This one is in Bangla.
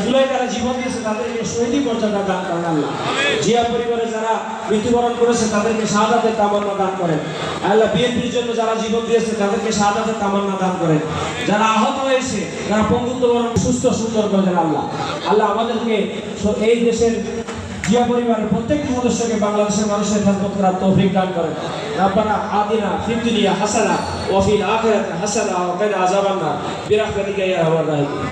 জুলাই যারা জীবন দিয়েছে তাদেরকে শহীদি মর্যাদা দান করেন আল্লাহ। জিয়া পরিবারে যারা মৃত্যুবরণ করেছে তাদেরকে শাহাদাতের তামান্না দান করেন আল্লাহ। বিএনপির জন্য যারা জীবন দিয়েছে তাদেরকে শাহাদাতের তামান্না দান করেন। যারা আহত হয়েছে, যারা পঙ্গুত্ববরণ সুস্থ সুন্দর করেন আল্লাহ। আল্লাহ আমাদেরকে এই দেশের জিয়া পরিবারের প্রত্যেকটি সদস্যকে বাংলাদেশের মানুষের খেদমত করার তৌফিক দান করেন। রব্বানা আতিনা ফিদ দুনিয়া হাসানা ওয়া ফিল আখিরাতি হাসানা ওয়া কিনা আযাবান নার বিরাহমাতিকা ইয়া আরহামার রাহিমিন।